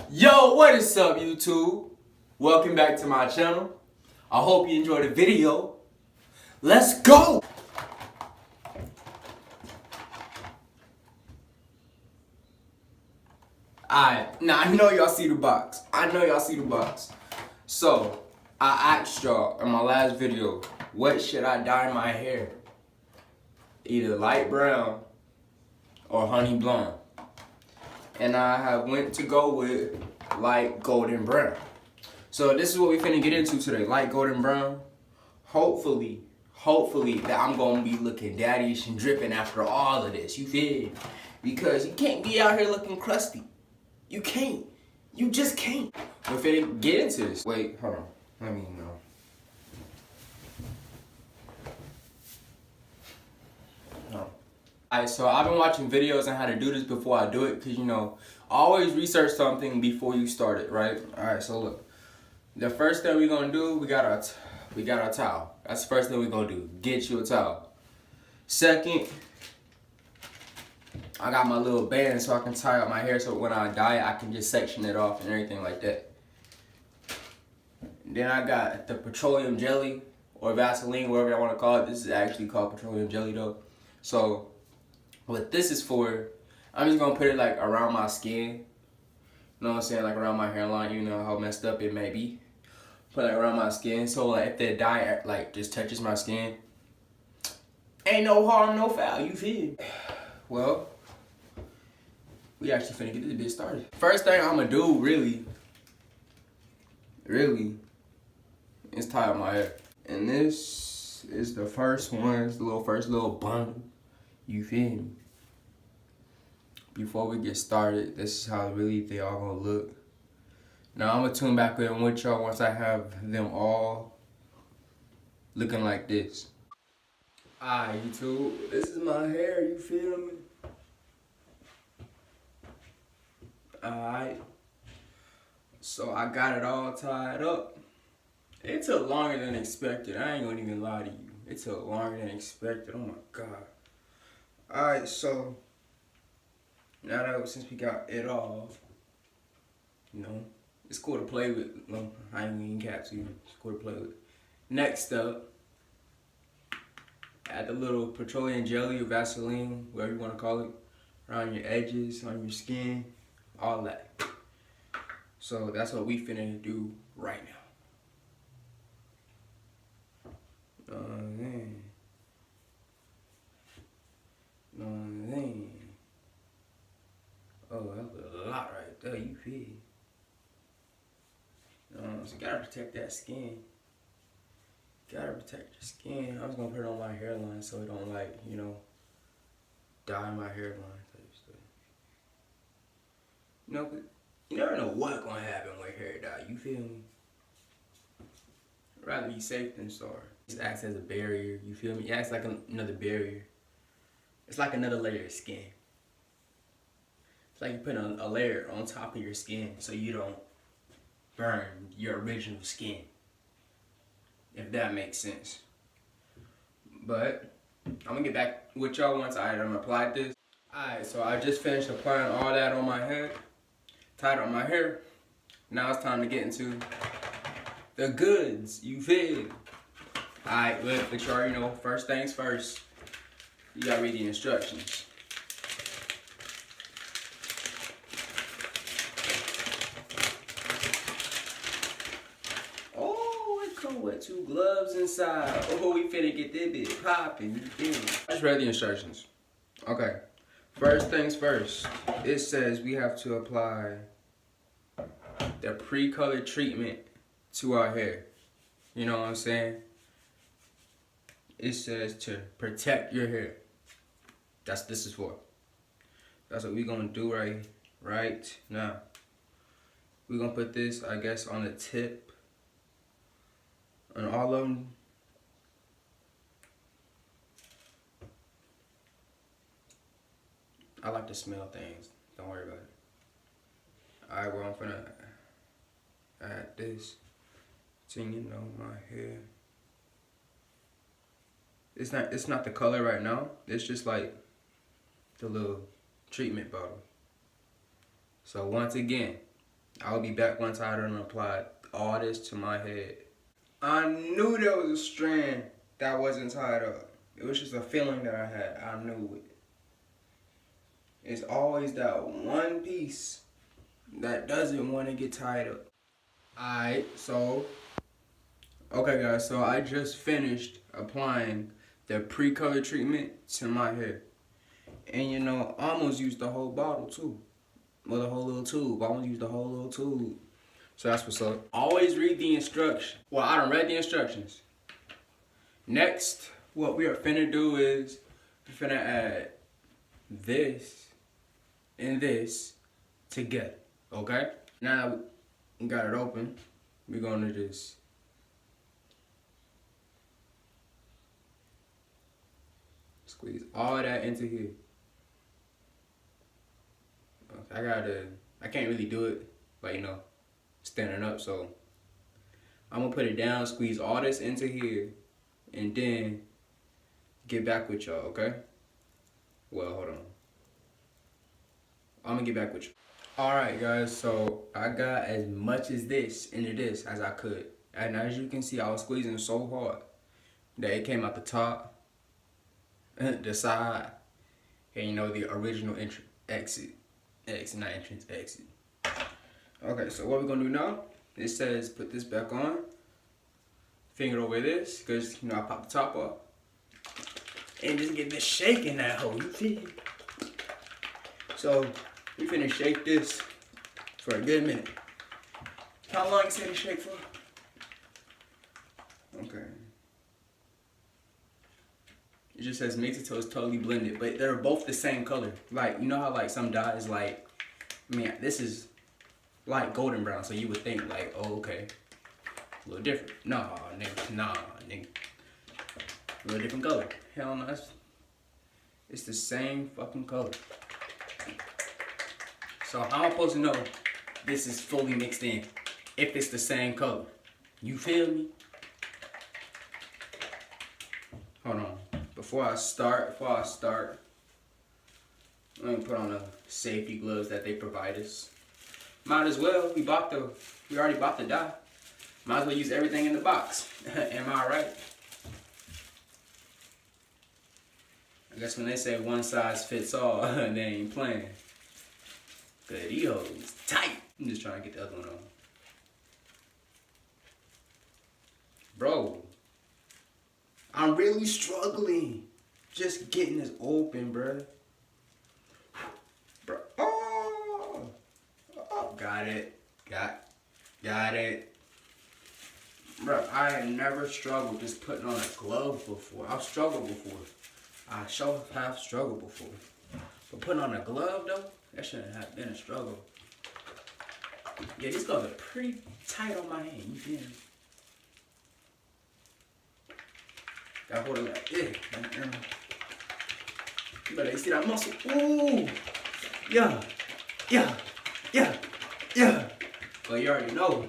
Yo, what is up, YouTube? Welcome back to my channel. I hope you enjoyed the video. Let's go! Alright, now I know y'all see the box. So, I asked y'all in my last video, what should I dye my hair? Either light brown or honey blonde. And I have went to go with light golden brown. So this is what we finna get into today, light golden brown. Hopefully that I'm gonna be looking daddy-ish and dripping after all of this, you feel me? Because you can't be out here looking crusty. You can't. You just can't. We're finna get into this. Wait, hold on. Let me know. Alright, so I've been watching videos on how to do this before I do it, because you know, always research something before you start it, right? Alright, so look. The first thing we're gonna do, we got our towel. That's the first thing we're gonna do. Get you a towel. Second, I got my little band so I can tie up my hair so when I dye it, I can just section it off and everything like that. Then I got the petroleum jelly or Vaseline, whatever I want to call it. This is actually called petroleum jelly though. So what this is for, I'm just gonna put it like around my skin. You know what I'm saying? Like around my hairline, you know how messed up it may be. Put it around my skin, so like if the dye like just touches my skin, ain't no harm, no foul, you feel? Well, we actually finna get this bitch started. First thing I'm gonna do, really, is tie up my hair. And this is the first one, it's the first little bundle, you feel me? Before we get started, this is how really they all gonna look. Now I'm gonna tune back in with y'all once I have them all looking like this. Alright, YouTube, this is my hair, you feel me? Alright. So I got it all tied up. It took longer than expected. I ain't gonna even lie to you. It took longer than expected. Oh my god. Alright, so now that since we got it all, you know, it's cool to play with. No, I ain't even cap to you. It's cool to play with. Next up, add the little petroleum jelly or Vaseline, whatever you want to call it, around your edges, on your skin, all that. So that's what we finna do right now. Oh, that was a lot right there, you feel? So you gotta protect that skin. Gotta protect your skin. I was gonna put it on my hairline so it don't like, you know, dye my hairline type stuff. You know, but you never know what's gonna happen with hair dye, you feel me? I'd rather be safe than sorry. It acts as a barrier, you feel me? It acts like another barrier. It's like another layer of skin. It's like you put a layer on top of your skin so you don't burn your original skin. If that makes sense. But I'm gonna get back with y'all once I applied this. Alright, so I just finished applying all that on my head. Tied up my hair. Now it's time to get into the goods, you feel? Alright, but you already know, first things first, you gotta read the instructions. Oh, it come with 2 gloves inside. Oh, we finna get this bit popping, you feel me? I just read the instructions. Okay, first things first, it says we have to apply the pre-colored treatment to our hair. You know what I'm saying? It says to protect your hair. That's what this is for. That's what we're gonna do right now. We're gonna put this, I guess, on the tip. On all of them. I like to smell things. Don't worry about it. Alright, well, I'm gonna add this to, you know, my hair. It's not the color right now. It's just like the little treatment bottle. So once again, I'll be back once I done applied all this to my head. I knew there was a strand that wasn't tied up. It was just a feeling that I had. I knew it. It's always that one piece that doesn't want to get tied up. Alright, okay guys, so I just finished applying the pre-color treatment to my hair. And you know, I almost used the whole bottle too. Well, the whole little tube. I almost used the whole little tube. So that's what's up. Always read the instructions. Well, I done read the instructions. Next, what we are finna do is we're finna add this and this together, okay? Now we got it open. We're gonna just squeeze all that into here. I can't really do it, but you know, standing up, so I'm gonna put it down, squeeze all this into here, and then get back with y'all, okay? Well, hold on. I'm gonna get back with you. Alright guys, so I got as much as this into this as I could. And as you can see, I was squeezing so hard that it came out the top, the side, and you know, the original exit. Not entrance, exit. Okay, so what we're gonna do now, it says put this back on. Finger over this, because you know I popped the top off. And just get this shaking that hole, you feel? So we finna shake this for a good minute. How long you say to shake for? Okay. It just says mix it till it's totally blended, but they're both the same color. Like, you know how like some dye is like, man, this is like golden brown, so you would think like, oh, okay, a little different. Nah, nigga. A little different color. Hell no, it's the same fucking color. So how am I supposed to know this is fully mixed in if it's the same color? You feel me? Hold on. Before I start, let me put on the safety gloves that they provide us. Might as well, we already bought the dye. Might as well use everything in the box. Am I right? I guess when they say one size fits all, they ain't playing. Good, these tight. I'm just trying to get the other one on. Bro, I'm really struggling just getting this open, bruh. Oh, got it. Got it. Bro, I have never struggled just putting on a glove before. I've struggled before. I sure have struggled before. But putting on a glove though, that shouldn't have been a struggle. Yeah, these gloves are pretty tight on my hand, you feel me? Gotta hold it like this. You better see that muscle. Ooh! Yeah. Well, you already know.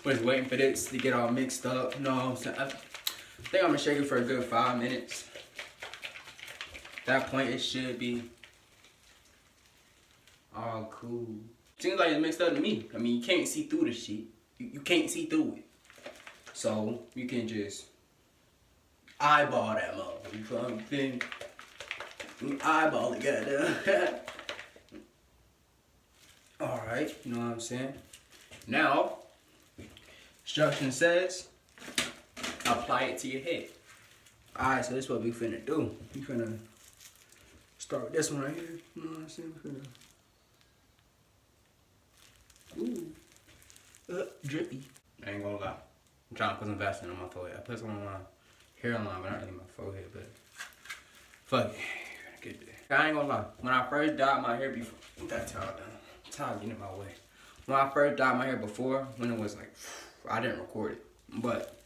We're just waiting for this to get all mixed up. You know what I'm saying? I think I'm gonna shake it for a good 5 minutes. At that point, it should be all cool. Seems like it's mixed up to me. I mean, you can't see through the shit. You can't see through it. So, you can just eyeball that motherfucker. You feel me? You eyeball it, goddamn. Alright, you know what I'm saying? Now, instruction says, apply it to your head. Alright, so this is what we finna do. We finna start with this one right here. You know what I'm saying? We finna... Ooh. Drippy. I ain't gonna lie. I'm trying to put some Vaseline on my forehead. I put some on my hairline, but not really my forehead, but... Fuck it. Get there. I ain't gonna lie. When I first dyed my hair before... Put that towel down. Towel getting in my way. When I first dyed my hair before, when it was like... I didn't record it. But...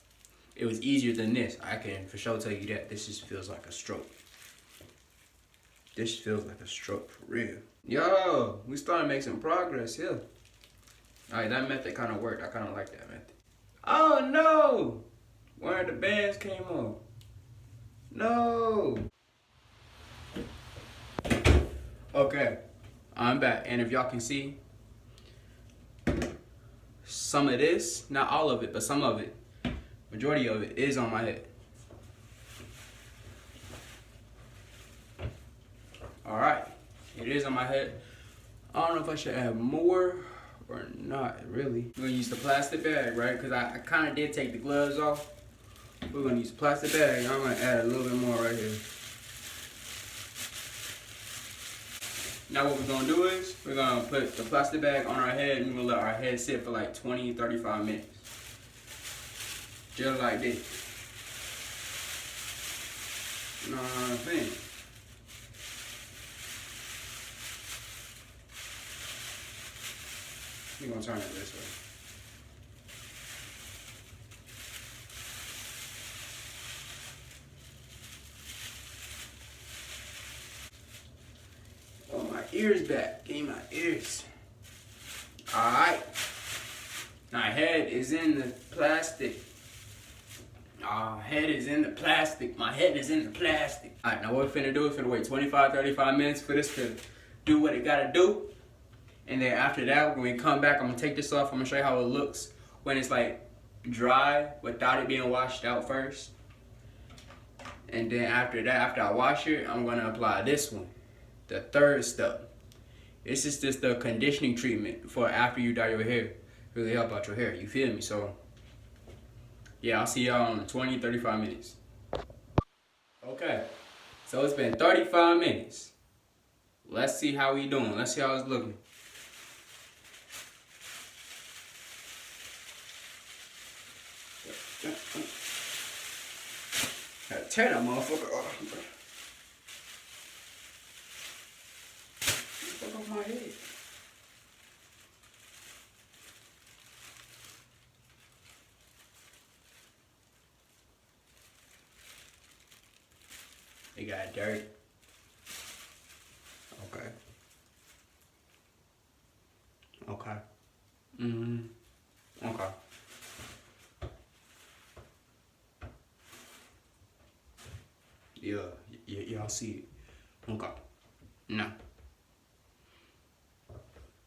it was easier than this. I can for sure tell you that. This just feels like a stroke. This feels like a stroke for real. Yo, we starting to make some progress here. Alright, that method kind of worked. I kind of like that method. Oh no! One of the bands came off. No! Okay, I'm back, and if y'all can see, some of this, not all of it, but some of it, majority of it is on my head. All right, it is on my head. I don't know if I should add more or not, really. We're gonna use the plastic bag, right? Because I kind of did take the gloves off. We're gonna use the plastic bag. I'm gonna add a little bit more right here. Now what we're gonna do is, we're gonna put the plastic bag on our head and we're gonna let our head sit for like 20, 35 minutes. Just like this. You know what I'm saying? We're gonna turn it this way. Oh, my ears back. Give me my ears. Alright. My head is in the plastic. Head is in the plastic. My head is in the plastic. Alright, now what we're finna do is finna wait 25, 35 minutes for this to do what it gotta do. And then after that, when we come back, I'm gonna take this off. I'm gonna show you how it looks when it's like dry without it being washed out first. And then after that, after I wash it, I'm gonna apply this one, the third step. This is just the conditioning treatment for after you dye your hair. Really help out your hair, you feel me? So yeah, I'll see y'all in 20, 35 minutes. Okay, so it's been 35 minutes. Let's see how we doing. Let's see how it's looking. Gotta tear that motherfucker off. Fuck off my head. It got dirty. Okay. Okay. Okay. Yeah, y'all see it. Okay. Now,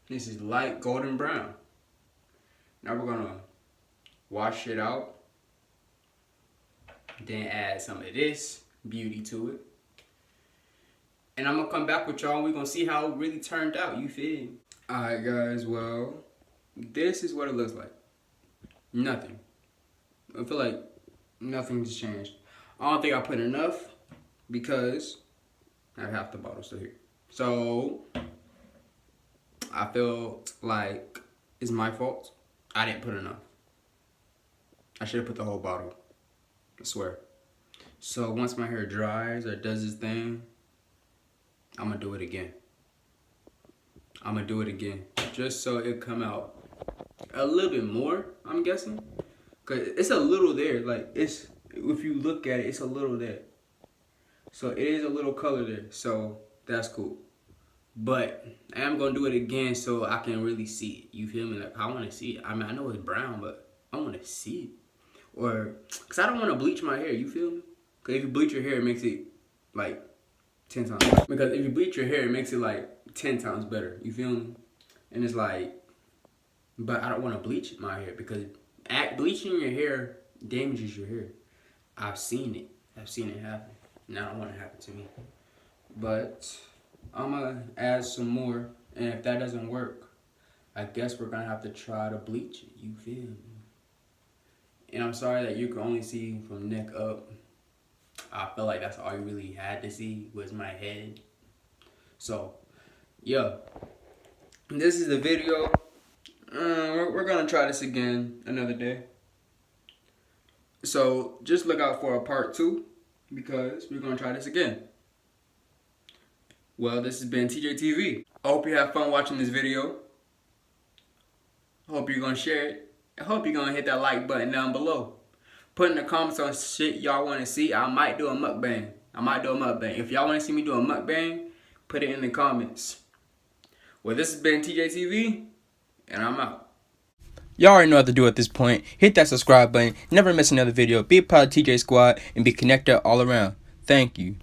this is light golden brown. Now we're gonna wash it out. Then add some of this beauty to it. And I'm gonna come back with y'all and we're gonna see how it really turned out, you feel me? Alright guys, well, this is what it looks like. Nothing. I feel like nothing's changed. I don't think I put enough because I have half the bottle still here. So, I felt like it's my fault. I didn't put enough. I should have put the whole bottle. I swear. So once my hair dries or does its thing, I'm gonna do it again. I'm gonna do it again. Just so it come out a little bit more, I'm guessing. Cause it's a little there, like it's, if you look at it, it's a little there. So it is a little color there, so that's cool. But I am gonna do it again so I can really see it. You feel me? Like I wanna see it. I mean, I know it's brown, but I wanna see it. Or, cause I don't wanna bleach my hair, you feel me? Cause if you bleach your hair, it makes it like 10 times. Because if you bleach your hair, it makes it like 10 times better, you feel me? And it's like, but I don't wanna bleach my hair because bleaching your hair damages your hair. I've seen it happen. Now I don't want it to happen to me. But I'm gonna add some more, and if that doesn't work, I guess we're gonna have to try to bleach it, you feel me? And I'm sorry that you can only see from neck up. I feel like that's all you really had to see was my head. So, yeah. This is the video. We're gonna try this again another day. So, just look out for a part 2 because we're gonna try this again. Well, this has been TJTV. I hope you have fun watching this video. I hope you're gonna share it. I hope you're gonna hit that like button down below. Put in the comments on shit y'all wanna see. I might do a mukbang. If y'all wanna see me do a mukbang, put it in the comments. Well, this has been TJTV, and I'm out. Y'all already know what to do at this point. Hit that subscribe button. Never miss another video. Be a part of TJ Squad and be connected all around. Thank you.